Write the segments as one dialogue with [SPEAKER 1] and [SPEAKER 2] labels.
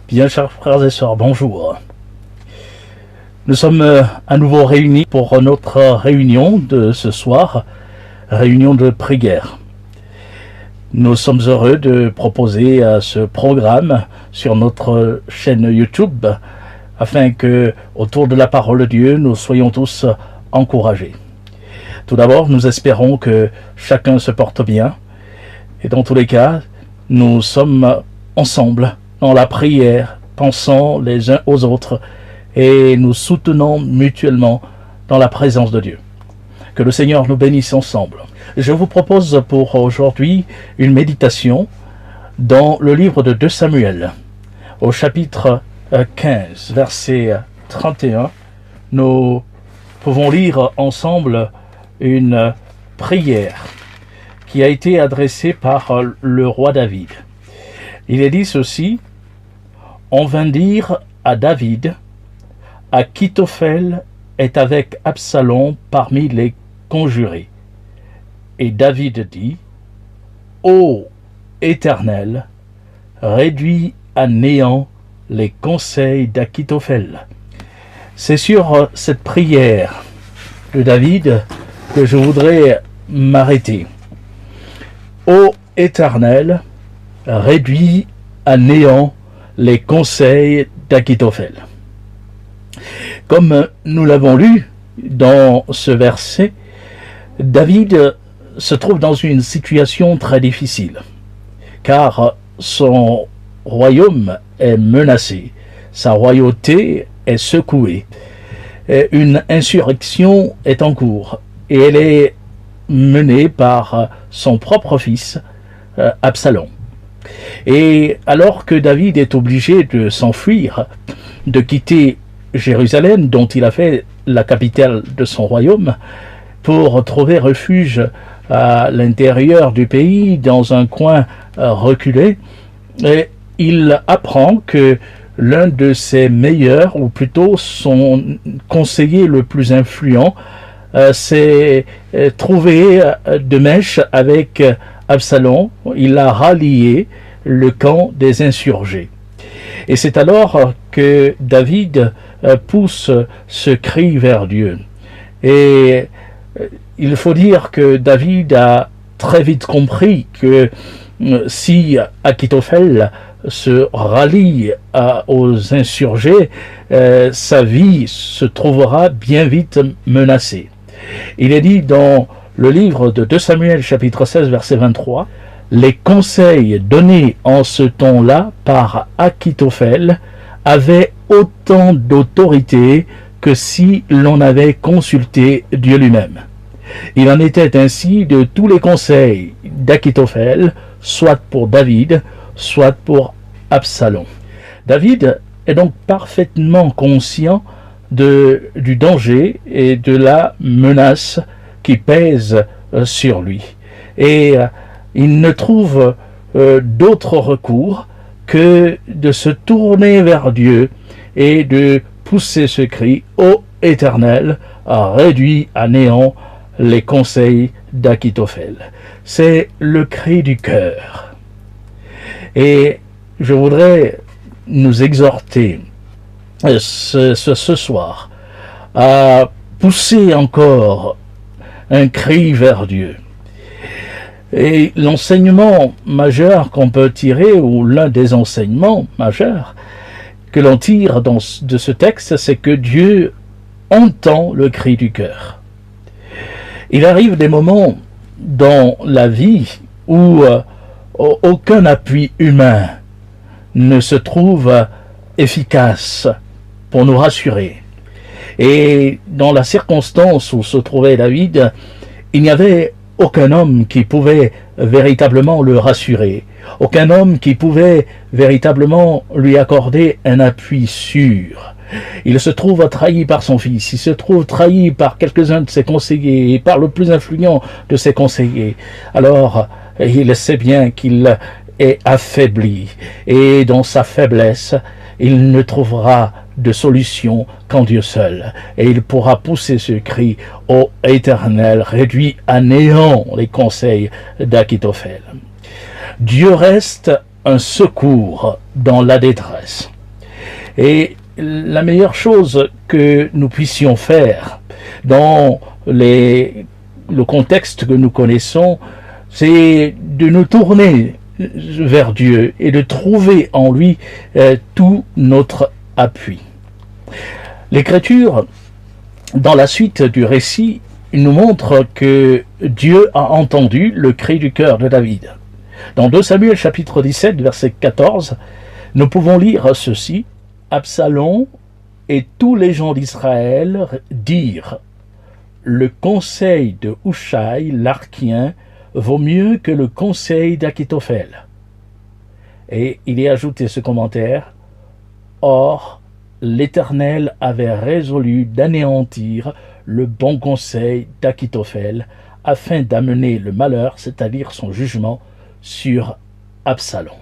[SPEAKER 1] Bien, chers frères et sœurs, bonjour. Nous sommes à nouveau réunis pour notre réunion de ce soir, réunion de prière. Nous sommes heureux de proposer ce programme sur notre chaîne YouTube afin que, autour de la parole de Dieu, nous soyons tous encouragés. Tout d'abord, nous espérons que chacun se porte bien et dans tous les cas, nous sommes ensemble dans la prière, pensant les uns aux autres et nous soutenons mutuellement dans la présence de Dieu. Que le Seigneur nous bénisse ensemble. Je vous propose pour aujourd'hui une méditation dans le livre de 2 Samuel, au chapitre 15, verset 31. Nous pouvons lire ensemble une prière qui a été adressée par le roi David. Il est dit ceci: on vint dire à David, Achitophel est avec Absalom parmi les conjurés. Et David dit, ô Éternel, réduis à néant les conseils d'Achitophel. C'est sur cette prière de David que je voudrais m'arrêter. Ô Éternel, réduis à néant les conseils d'Achitophel. Comme nous l'avons lu dans ce verset, David se trouve dans une situation très difficile, car son royaume est menacé, sa royauté est secouée, une insurrection est en cours, et elle est menée par son propre fils, Absalom. Et alors que David est obligé de s'enfuir, de quitter Jérusalem, dont il a fait la capitale de son royaume, pour trouver refuge à l'intérieur du pays, dans un coin reculé, et il apprend que l'un de ses meilleurs, ou plutôt son conseiller le plus influent, s'est trouvé de mèche avec Absalom. Il a rallié le camp des insurgés. Et c'est alors que David pousse ce cri vers Dieu. Et il faut dire que David a très vite compris que si Achitophel se rallie aux insurgés, sa vie se trouvera bien vite menacée. Il est dit dans le livre de 2 Samuel, chapitre 16, verset 23, « Les conseils donnés en ce temps-là par Achitophel avaient autant d'autorité que si l'on avait consulté Dieu lui-même. Il en était ainsi de tous les conseils d'Achitophel, soit pour David, soit pour Absalom. » David est donc parfaitement conscient du danger et de la menace qui pèse sur lui. Et il ne trouve d'autre recours que de se tourner vers Dieu et de pousser ce cri: ô Éternel, réduis à néant les conseils d'Achitophel. C'est le cri du cœur. Et je voudrais nous exhorter ce soir à pousser encore un cri vers Dieu. Et l'enseignement majeur qu'on peut tirer, ou l'un des enseignements majeurs que l'on tire de ce texte, c'est que Dieu entend le cri du cœur. Il arrive des moments dans la vie où aucun appui humain ne se trouve efficace pour nous rassurer. Et dans la circonstance où se trouvait David, il n'y avait aucun homme qui pouvait véritablement le rassurer, aucun homme qui pouvait véritablement lui accorder un appui sûr. Il se trouve trahi par son fils, il se trouve trahi par quelques-uns de ses conseillers, et par le plus influent de ses conseillers. Alors, il sait bien qu'il est affaibli, et dans sa faiblesse, il ne trouvera de solution qu'en Dieu seul. Et il pourra pousser ce cri: ô Éternel, réduis à néant les conseils d'Achitophel. Dieu reste un secours dans la détresse. Et la meilleure chose que nous puissions faire dans le contexte que nous connaissons, c'est de nous tourner vers Dieu et de trouver en lui tout notre appui. L'Écriture, dans la suite du récit, nous montre que Dieu a entendu le cri du cœur de David. Dans 2 Samuel chapitre 17, verset 14, nous pouvons lire ceci. Absalom et tous les gens d'Israël dirent: le conseil de Hushaï l'Archien vaut mieux que le conseil d'Akitophel. Et il est ajouté ce commentaire: or, l'Éternel avait résolu d'anéantir le bon conseil d'Akitophel afin d'amener le malheur, c'est-à-dire son jugement, sur Absalom.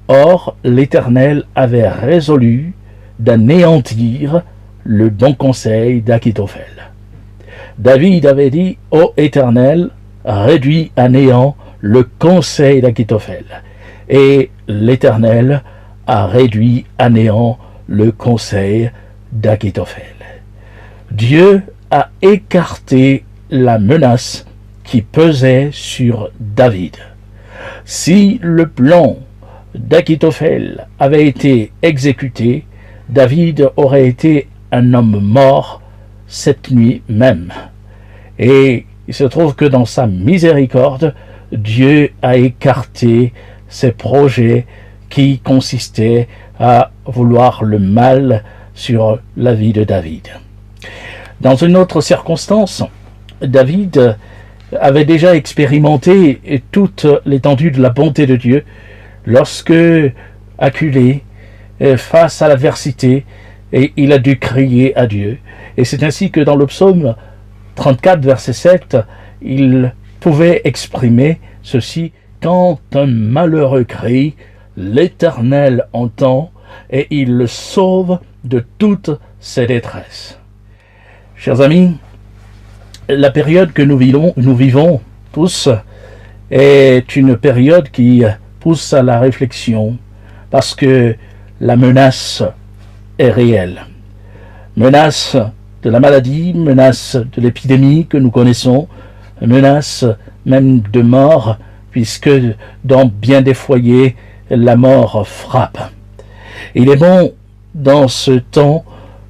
[SPEAKER 1] Or, l'Éternel avait résolu d'anéantir le bon conseil d'Akitophel. David avait dit: ô Éternel, réduis à néant le conseil d'Akitophel. Et l'Éternel a réduit à néant le conseil d'Akitophel. Dieu a écarté la menace qui pesait sur David. Si le plan d'Akitophel avait été exécuté, David aurait été un homme mort cette nuit même. Et il se trouve que dans sa miséricorde, Dieu a écarté ses projets qui consistaient à vouloir le mal sur la vie de David. Dans une autre circonstance, David avait déjà expérimenté toute l'étendue de la bonté de Dieu lorsque, acculé face à l'adversité, et il a dû crier à Dieu. Et c'est ainsi que dans le psaume 34, verset 7, il pouvait exprimer ceci: quand un malheureux crie, l'Éternel entend et il le sauve de toutes ses détresses. Chers amis, la période que nous vivons tous est une période qui pousse à la réflexion parce que la menace est réelle. Menace de la maladie, menace de l'épidémie que nous connaissons, menace même de mort, puisque dans bien des foyers, la mort frappe. Il est bon, dans ce temps,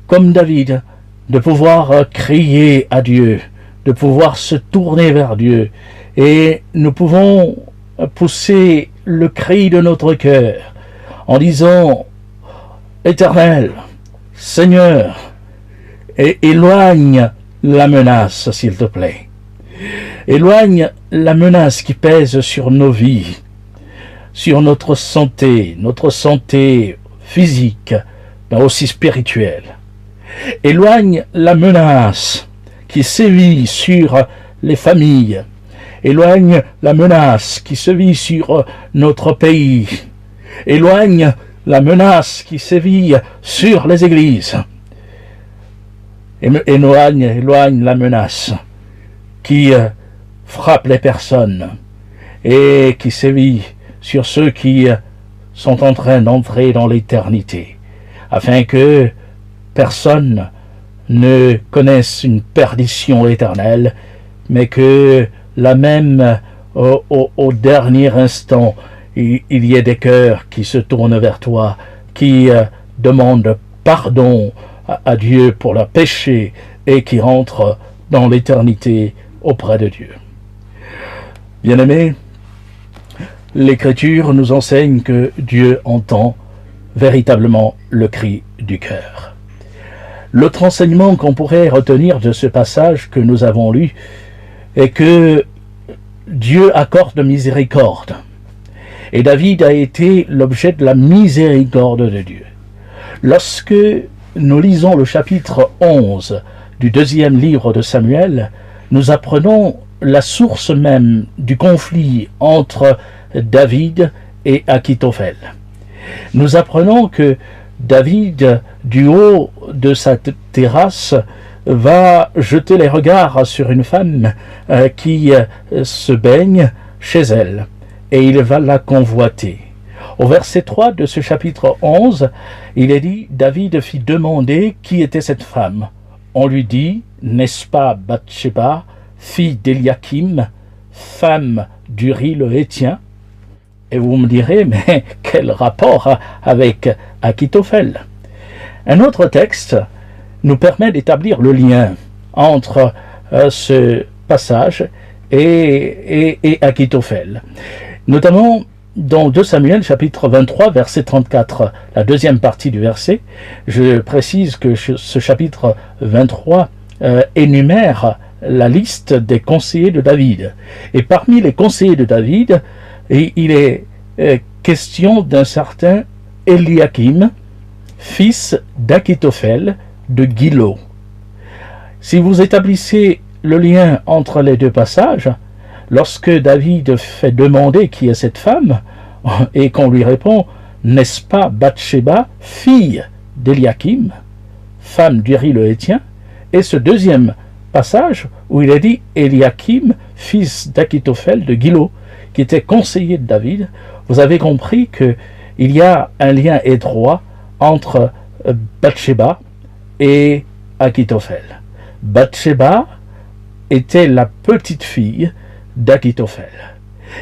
[SPEAKER 1] comme David, de pouvoir crier à Dieu, de pouvoir se tourner vers Dieu, et nous pouvons pousser le cri de notre cœur en disant: Éternel, Seigneur, et éloigne la menace, s'il te plaît. Éloigne la menace qui pèse sur nos vies, sur notre santé physique, mais aussi spirituelle. Éloigne la menace qui sévit sur les familles. Éloigne la menace qui sévit sur notre pays. Éloigne la menace qui sévit sur les églises. Éloigne la menace qui frappe les personnes et qui sévit sur ceux qui sont en train d'entrer dans l'éternité, afin que personne ne connaisse une perdition éternelle, mais que là même, au dernier instant, il y ait des cœurs qui se tournent vers toi, qui demandent pardon à Dieu pour leurs péchés et qui rentrent dans l'éternité auprès de Dieu. Bien-aimés, l'Écriture nous enseigne que Dieu entend véritablement le cri du cœur. L'autre enseignement qu'on pourrait retenir de ce passage que nous avons lu est que Dieu accorde miséricorde. Et David a été l'objet de la miséricorde de Dieu. Lorsque nous lisons le chapitre 11 du 2e livre de Samuel, nous apprenons la source même du conflit entre David et Akitophel. Nous apprenons que David, du haut de sa terrasse, va jeter les regards sur une femme qui se baigne chez elle, et il va la convoiter. Au verset 3 de ce chapitre 11, il est dit, David fit demander qui était cette femme. On lui dit, n'est-ce pas Bathsheba, fille d'Eliakim, femme d'Uri le Héthien? Et vous me direz, mais quel rapport avec Achitophel? Un autre texte nous permet d'établir le lien entre ce passage et Achitophel. Notamment dans 2 Samuel chapitre 23 verset 34, la deuxième partie du verset. Je précise que ce chapitre 23 énumère la liste des conseillers de David. Et parmi les conseillers de David, il est question d'un certain Eliakim, fils d'Achitophel de Gilo. Si vous établissez le lien entre les deux passages, lorsque David fait demander qui est cette femme, et qu'on lui répond, n'est-ce pas Bathsheba, fille d'Eliakim, femme d'Uri le Héthien, et ce deuxième passage où il est dit Eliakim, fils d'Achitophel de Gilo, qui était conseiller de David, vous avez compris qu'il y a un lien étroit entre Bathsheba et Achitophel. Bathsheba était la petite fille d'Achitophel.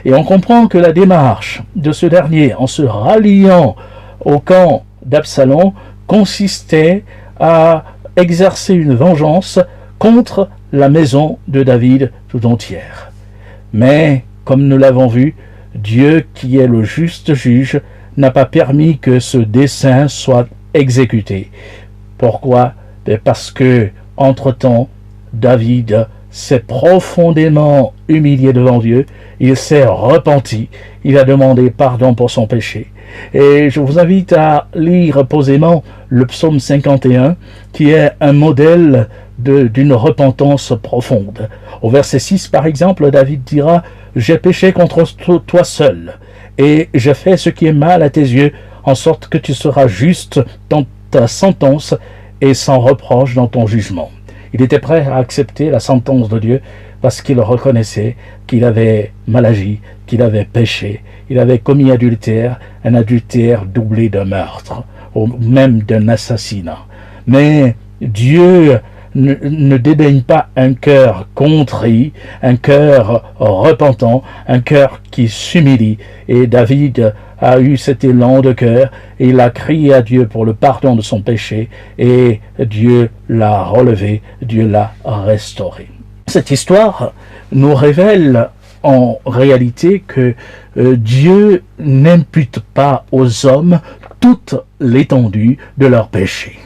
[SPEAKER 1] Et on comprend que la démarche de ce dernier, en se ralliant au camp d'Absalom, consistait à exercer une vengeance contre la maison de David tout entière. Mais, comme nous l'avons vu, Dieu, qui est le juste juge, n'a pas permis que ce dessein soit exécuté. Pourquoi? Parce que, entre-temps, David s'est profondément humilié devant Dieu, il s'est repenti, il a demandé pardon pour son péché. Et je vous invite à lire posément le psaume 51, qui est un modèle d'une repentance profonde. Au verset 6, par exemple, David dira « J'ai péché contre toi seul, et j'ai fait ce qui est mal à tes yeux, en sorte que tu seras juste dans ta sentence et sans reproche dans ton jugement. » Il était prêt à accepter la sentence de Dieu parce qu'il reconnaissait qu'il avait mal agi, qu'il avait péché, il avait commis un adultère doublé de meurtre, ou même d'un assassinat. Mais Dieu ne dédaigne pas un cœur contrit, un cœur repentant, un cœur qui s'humilie. Et David a eu cet élan de cœur, et il a crié à Dieu pour le pardon de son péché, et Dieu l'a relevé, Dieu l'a restauré. Cette histoire nous révèle en réalité que Dieu n'impute pas aux hommes toute l'étendue de leurs péchés.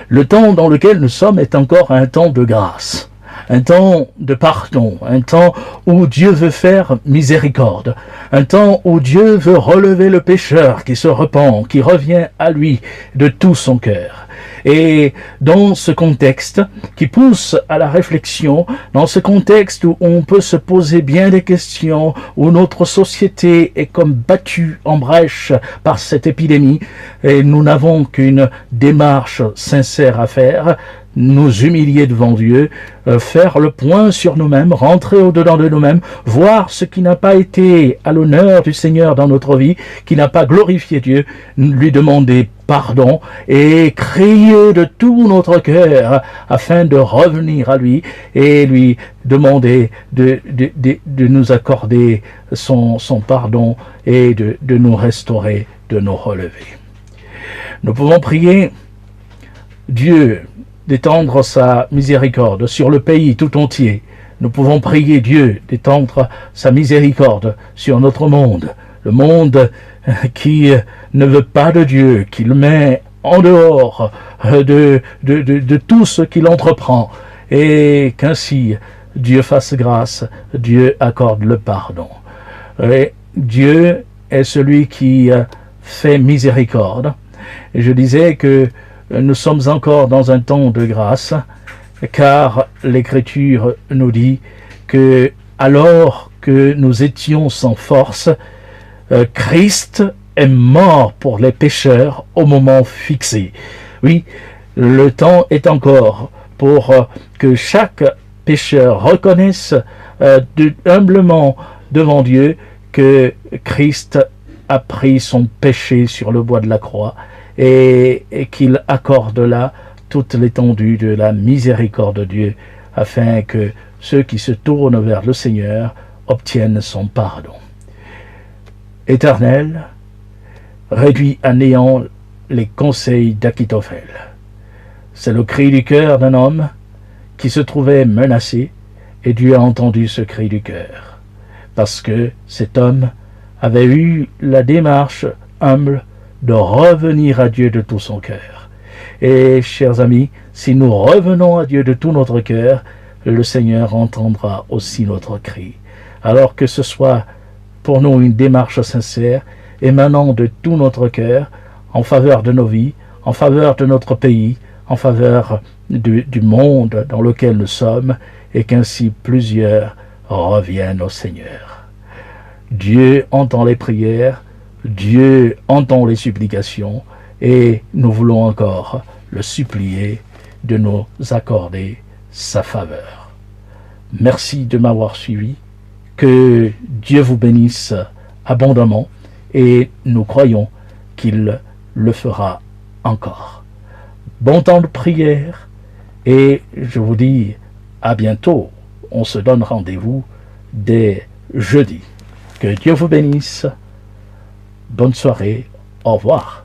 [SPEAKER 1] Le temps dans lequel nous sommes est encore un temps de grâce, un temps de pardon, un temps où Dieu veut faire miséricorde, un temps où Dieu veut relever le pécheur qui se repent, qui revient à lui de tout son cœur. Et dans ce contexte qui pousse à la réflexion, dans ce contexte où on peut se poser bien des questions, où notre société est comme battue en brèche par cette épidémie, et nous n'avons qu'une démarche sincère à faire, nous humilier devant Dieu, faire le point sur nous-mêmes, rentrer au-dedans de nous-mêmes, voir ce qui n'a pas été à l'honneur du Seigneur dans notre vie, qui n'a pas glorifié Dieu, lui demander pardon et crier de tout notre cœur afin de revenir à lui et lui demander de nous accorder son pardon et de nous restaurer, de nous relever. Nous pouvons prier Dieu d'étendre sa miséricorde sur le pays tout entier. Nous pouvons prier Dieu d'étendre sa miséricorde sur notre monde, le monde qui ne veut pas de Dieu, qui le met en dehors de tout ce qu'il entreprend, et qu'ainsi Dieu fasse grâce, Dieu accorde le pardon. Et Dieu est celui qui fait miséricorde. Et je disais que nous sommes encore dans un temps de grâce, car l'Écriture nous dit que alors que nous étions sans force, Christ est mort pour les pécheurs au moment fixé. Oui, le temps est encore pour que chaque pécheur reconnaisse humblement devant Dieu que Christ a pris son péché sur le bois de la croix et qu'il accorde là toute l'étendue de la miséricorde de Dieu, afin que ceux qui se tournent vers le Seigneur obtiennent son pardon. Éternel, réduis à néant les conseils d'Achitophel. C'est le cri du cœur d'un homme qui se trouvait menacé, et Dieu a entendu ce cri du cœur, parce que cet homme avait eu la démarche humble de revenir à Dieu de tout son cœur. Et, chers amis, si nous revenons à Dieu de tout notre cœur, le Seigneur entendra aussi notre cri. Alors que ce soit pour nous une démarche sincère, émanant de tout notre cœur, en faveur de nos vies, en faveur de notre pays, en faveur du monde dans lequel nous sommes, et qu'ainsi plusieurs reviennent au Seigneur. Dieu entend les prières, Dieu entend les supplications, et nous voulons encore le supplier de nous accorder sa faveur. Merci de m'avoir suivi, que Dieu vous bénisse abondamment, et nous croyons qu'il le fera encore. Bon temps de prière, et je vous dis à bientôt. On se donne rendez-vous dès jeudi. Que Dieu vous bénisse. Bonne soirée. Au revoir.